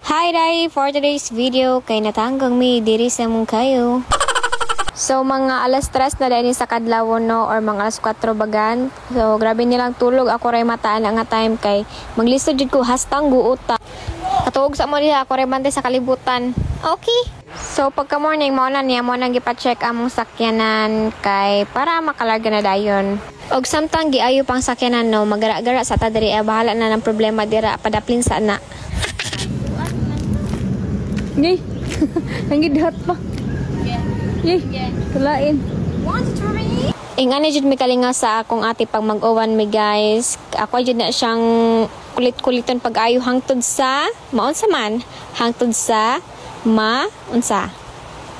Hi Day! For today's video, kay natanggang mi diri sa mong kayo. So mga alas 3 na dahil sa kadlaw no, or mga alas 4 bagan. So grabe nilang tulog, ako ray mataan nga time kay maglisod jud ko hastang guota. Katuog sa mo diha, ako ray bantay sa kalibutan. Okay. So pagka morning mo na niya mo nang gipa-check among sakyanan kay para makalarga na dayon. Og samtang giayo pang sakyanan no, magara-gara sa ta diri bahala na ng problema dira padaplin sa na. Yay! Nanggidhat pa. Yay! Kulain. 1, 2, 3. Ingani jud mi kalingaw sa akong ate pag mag-uwan mi guys. Ako jud na siyang kulit-kuliton pag ayo hangtod sa maunsa man. Hangtod sa unsa.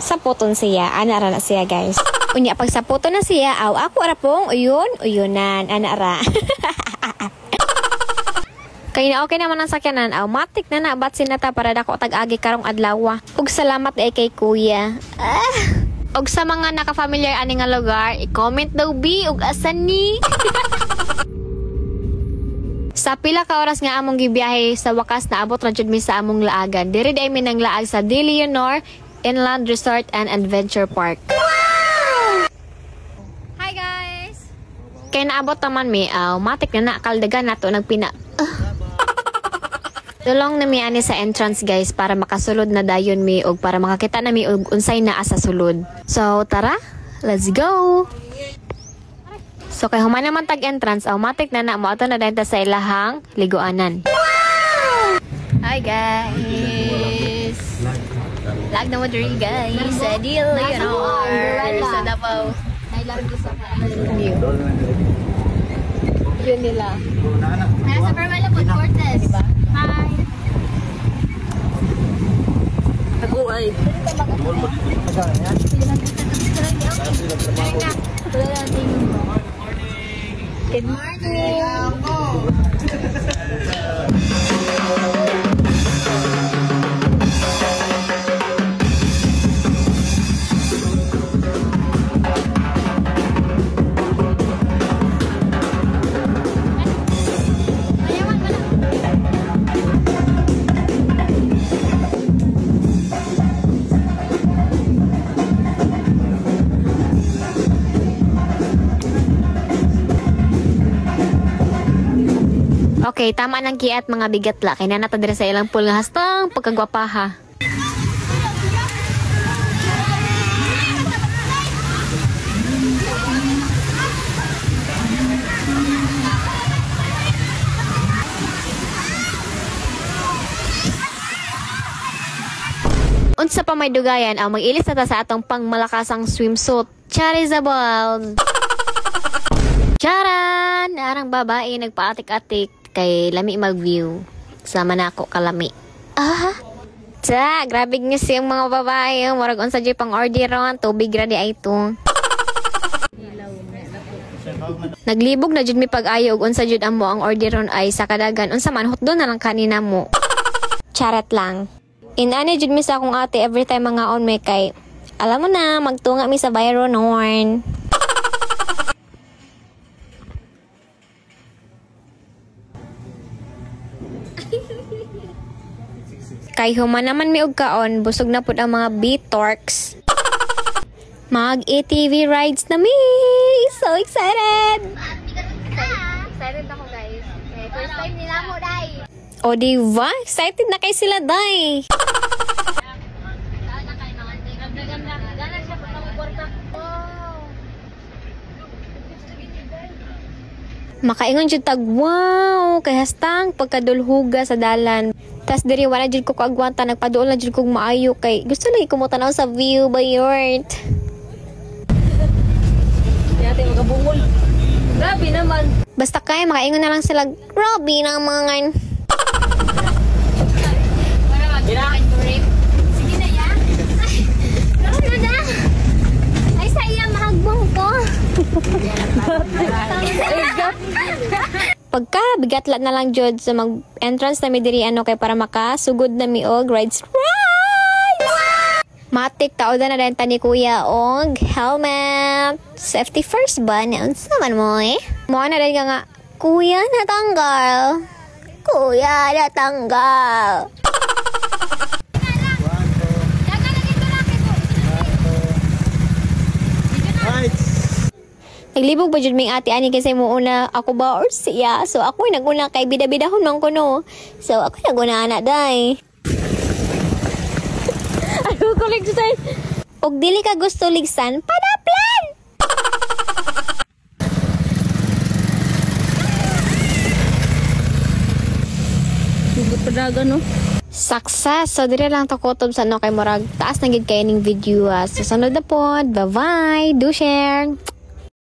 Saputon siya. Ana ra na siya guys. Unya pag saputon na siya, aw ako ara pong uyunan. Ana ra. Kaya na okay naman ang sakyanan, matik na nabat sinata para dako tag-agi karong adlaw. Ug salamat kay kuya. Ug sa mga naka-familiar ani nga lugar, i-comment daw bi ug asan ni. Sa pila ka oras nga among gibiyahe sa wakas naabot ra jud mi sa among laagan. Diri day mi nang laag sa De Leonor Inland Resort and Adventure Park. Wow! Hi guys. Kay naabot naman mi, matik na nakaldagan nato nagpina. Tulong na mi ani sa entrance guys para makasulod na dayon mi og para makakita na mi og unsay naa sa sulod. So tara, let's go. So kay human naman tag entrance, automatic na mo ato na dayta sa ilahang liguanan. Wow! Hi guys. Lag na mo diri guys. Sa De Leonor. Sa Davao. Yun nila. Nasa Permela Food Cortes. Hi. Ako ay. Good morning. Okay, tama ng kiat mga bigatla. Kaya na natadira sa ilang pool nga hastang pagkagwapaha. Unsa pa may dugayan, mag-ilis na ta sa atong pangmalakasang swimsuit. Charizabal! Charan! Arang babae nagpaatik-atik kay lami mag-view. Sama na ako kalami. Grabe nga siyang mga babae. Murag unsa jay pang orderon, tubig ra di ay ito. Naglibog na jud mi pag-ayo ug unsa jud amo ang orderon ay sa kadagan. Unsa man hotdog na lang kanina mo. Charat lang. Inani jud mi sa akong ate every time mga on may kay. Alam mo na, magtunga mi sa Byron Horn. Kay human naman mi og kaon, busog na pud ang mga B-Torks. Mag ATV rides na mi! So excited! Excited ako guys. First time nila mo, Day. O diba? Excited na kay sila, Day. Makaingon jud tag wow kay hastang pagkadulhuga sa dalan. Tas diri wala jud ko kaagwanta, nagpaduol na jud kog maayo kay gusto lagi ko mo tanaw sa view by yort. Yate magabungol. Grabe naman. Basta kay makaingon na lang sila, grabe naman. Sige na ya. Ay, na. Ay sa iya mahagbong ko. Pagka bigatla na lang jud sa mag-entrance na mi diri kay para makasugod na mi og rides. Matik taoda na din ni kuya og helmet. Safety first ba? Unsa man mo Mo na din nga kuya natanggal. Kuya natanggal. Naglibog pa jud ming ate ani kasi mo una ako ba or siya. So ako naguna kay bida-bidahon man ko no. So ako naguna ana day. Ano ko ligsan? Og dili ka gusto ligsan, padaplan. Sugot padaga no. Success! So, dire lang to kutob sa no kay Murag. Taas na gid kayo ning video. Sa sunod na pod. Bye-bye! Do share!